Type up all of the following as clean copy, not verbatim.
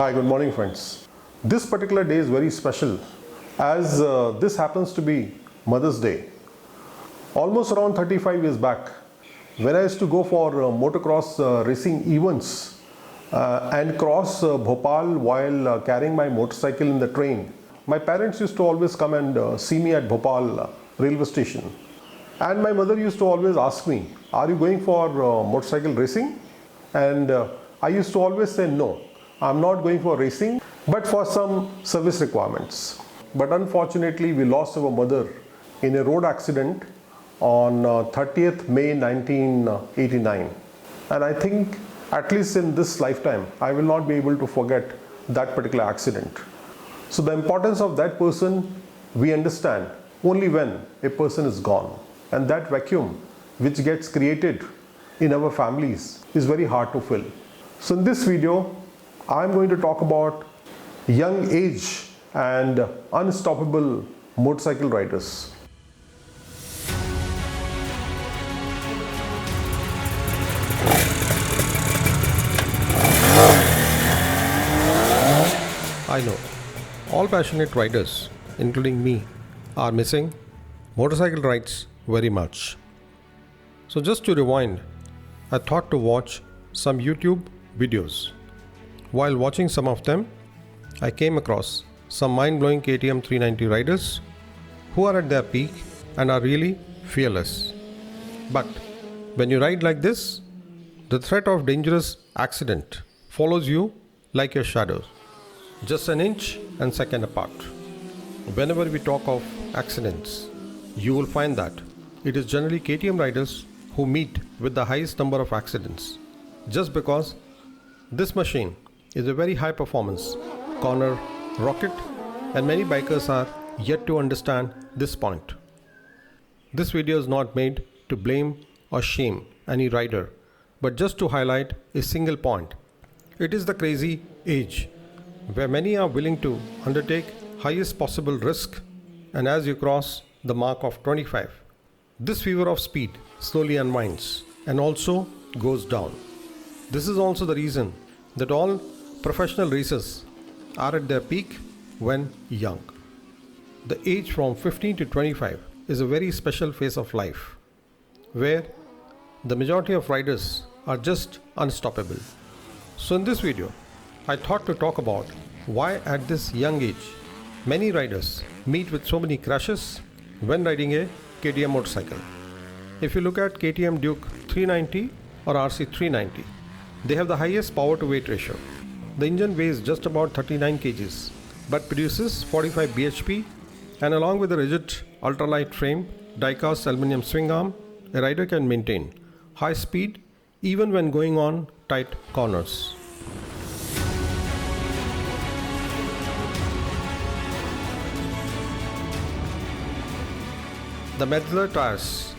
Hi, good morning friends. This particular day is very special as this happens to be Mother's Day. Almost around 35 years back, when I used to go for motocross racing events and cross Bhopal while carrying my motorcycle in the train, my parents used to always come and see me at Bhopal railway station. And my mother used to always ask me, "Are you going for motorcycle racing?" And I used to always say, "No, I'm not going for racing, but for some service requirements." But unfortunately, we lost our mother in a road accident on 30th May 1989. And I think at least in this lifetime, I will not be able to forget that particular accident. So the importance of that person, we understand only when a person is gone. And that vacuum which gets created in our families is very hard to fill. So in this video, I'm going to talk about young age and unstoppable motorcycle riders. I know all passionate riders, including me, are missing motorcycle rides very much. So just to rewind, I thought to watch some YouTube videos. While watching some of them, I came across some mind-blowing KTM 390 riders who are at their peak and are really fearless. But when you ride like this, the threat of dangerous accident follows you like your shadow, just an inch and second apart. Whenever we talk of accidents, you will find that it is generally KTM riders who meet with the highest number of accidents, just because this machine is a very high performance corner rocket, and many bikers are yet to understand this point. This video is not made to blame or shame any rider, but just to highlight a single point. It is the crazy age where many are willing to undertake highest possible risk, and as you cross the mark of 25, this fever of speed slowly unwinds and also goes down. This is also the reason that all professional racers are at their peak when young. The age from 15 to 25 is a very special phase of life where the majority of riders are just unstoppable. So in this video, I thought to talk about why at this young age many riders meet with so many crashes when riding a KTM motorcycle. If you look at KTM Duke 390 or RC 390, they have the highest power to weight ratio. The engine weighs just about 39 kgs but produces 45 bhp, and along with a rigid ultralight frame, die-cast aluminum swing arm, a rider can maintain high speed even when going on tight corners. The Metzeler tires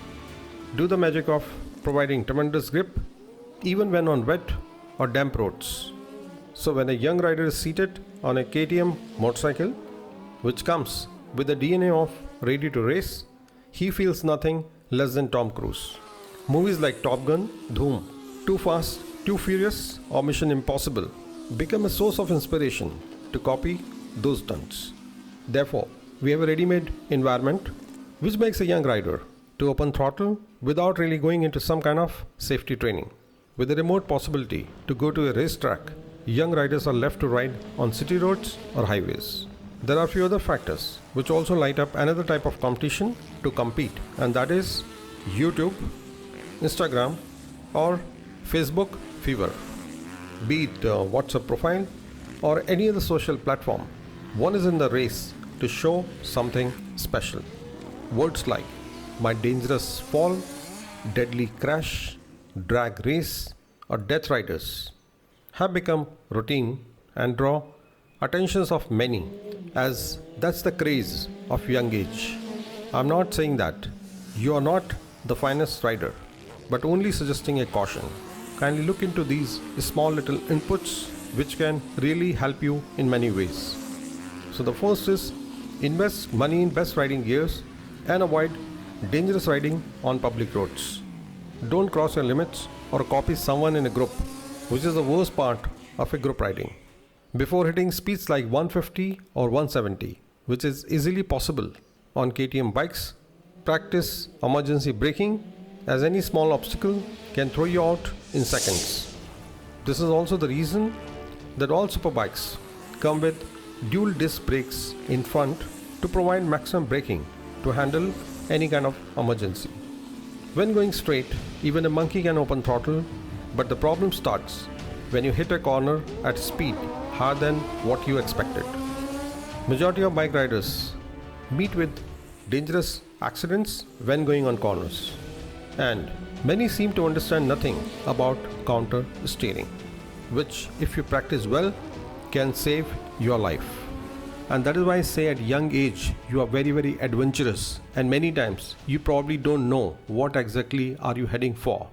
do the magic of providing tremendous grip even when on wet or damp roads. So when a young rider is seated on a KTM motorcycle, which comes with the DNA of ready to race, he feels nothing less than Tom Cruise. Movies like Top Gun, Dhoom, Too Fast, Too Furious or Mission Impossible become a source of inspiration to copy those stunts. Therefore, we have a ready-made environment which makes a young rider to open throttle without really going into some kind of safety training. With the remote possibility to go to a racetrack, young riders are left to ride on city roads or highways. There are few other factors which also light up another type of competition to compete, and that is YouTube, Instagram or Facebook fever. Be it WhatsApp profile or any other social platform, one is in the race to show something special. Words like "my dangerous fall," "deadly crash," "drag race," or "death riders" have become routine and draw attentions of many, as that's the craze of young age. I'm not saying that you are not the finest rider, but only suggesting a caution. Kindly look into these small little inputs which can really help you in many ways. So the first is invest money in best riding gears and avoid dangerous riding on public roads. Don't cross your limits or copy someone in a group, which is the worst part of a group riding. before hitting speeds like 150 or 170, which is easily possible on KTM bikes. Practice emergency braking, as any small obstacle can throw you out in seconds. This is also the reason that all superbikes come with dual disc brakes in front to provide maximum braking to handle any kind of emergency. When going straight, even a monkey can open throttle, but the problem starts when you hit a corner at speed higher than what you expected. Majority of bike riders meet with dangerous accidents when going on corners, and many seem to understand nothing about counter steering, which if you practice well can save your life. And that is why I say at young age you are very adventurous, and many times you probably don't know what exactly are you heading for.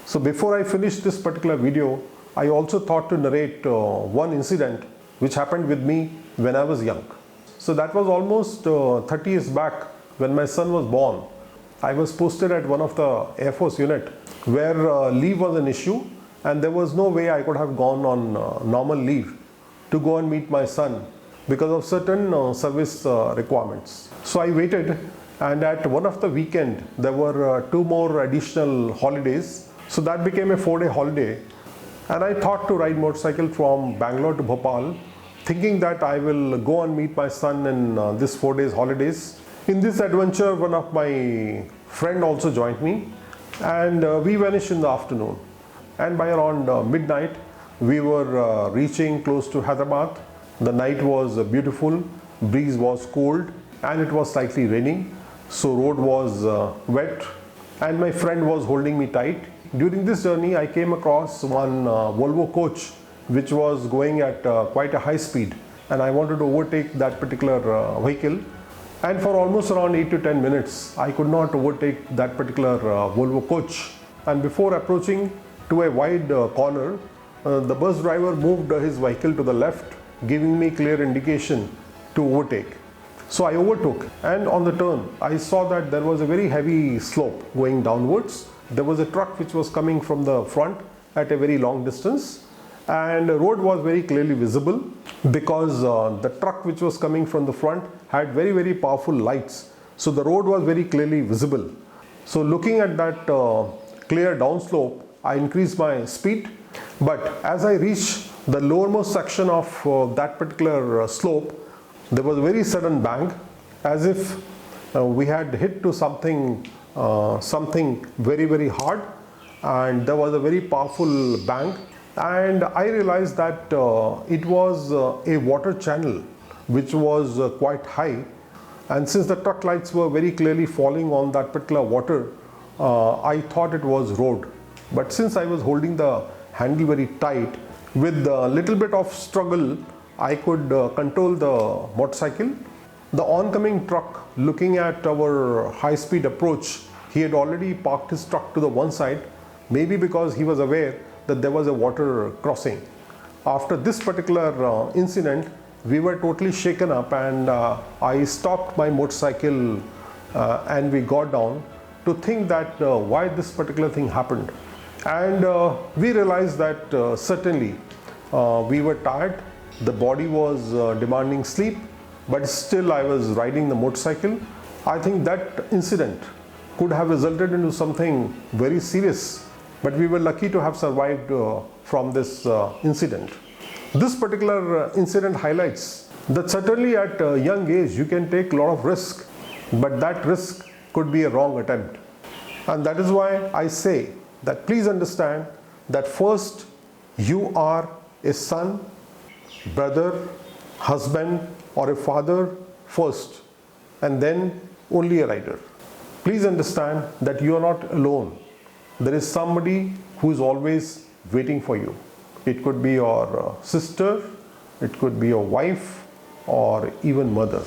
So before I finish this particular video, I also thought to narrate one incident which happened with me when I was young. So that was almost 30 years back when my son was born. I was posted at one of the Air Force unit where leave was an issue, and there was no way I could have gone on normal leave to go and meet my son because of certain service requirements. So I waited, and at one of the weekend there were 2 more additional holidays. So that became a 4-day holiday, and I thought to ride motorcycle from Bangalore to Bhopal, thinking that I will go and meet my son in this 4 days holidays. In this adventure, one of my friend also joined me, and we vanished in the afternoon. And by around midnight, we were reaching close to Hyderabad. The night was beautiful, breeze was cold, and it was slightly raining. So road was wet, and my friend was holding me tight. During this journey, I came across one Volvo coach which was going at quite a high speed, and I wanted to overtake that particular vehicle. And for almost around 8 to 10 minutes, I could not overtake that particular Volvo coach. And before approaching to a wide corner, the bus driver moved his vehicle to the left, giving me clear indication to overtake. So I overtook, and on the turn, I saw that there was a very heavy slope going downwards. There was a truck which was coming from the front at a very long distance, and the road was very clearly visible because the truck which was coming from the front had very powerful lights. So the road was very clearly visible. So looking at that clear downslope, I increased my speed, but as I reached the lowermost section of that particular slope, there was a very sudden bang, as if we had hit to something very hard, and there was a very powerful bang. And I realized that it was a water channel which was quite high, and since the truck lights were very clearly falling on that particular water, I thought it was road. But since I was holding the handle very tight, with a little bit of struggle I could control the motorcycle. The oncoming truck, looking at our high speed approach, he had already parked his truck to the one side, maybe because he was aware that there was a water crossing. After this particular incident, we were totally shaken up, and I stopped my motorcycle and we got down to think that why this particular thing happened. And we realized that certainly we were tired, the body was demanding sleep, but still I was riding the motorcycle. I think that incident could have resulted into something very serious, but we were lucky to have survived from this incident. This particular incident highlights that certainly at a young age you can take a lot of risk, but that risk could be a wrong attempt. And that is why I say that please understand that first you are a son, brother, husband, or a father first, and then only a rider. Please understand that you are not alone. There is somebody who is always waiting for you. It could be your sister, it could be your wife, or even mother.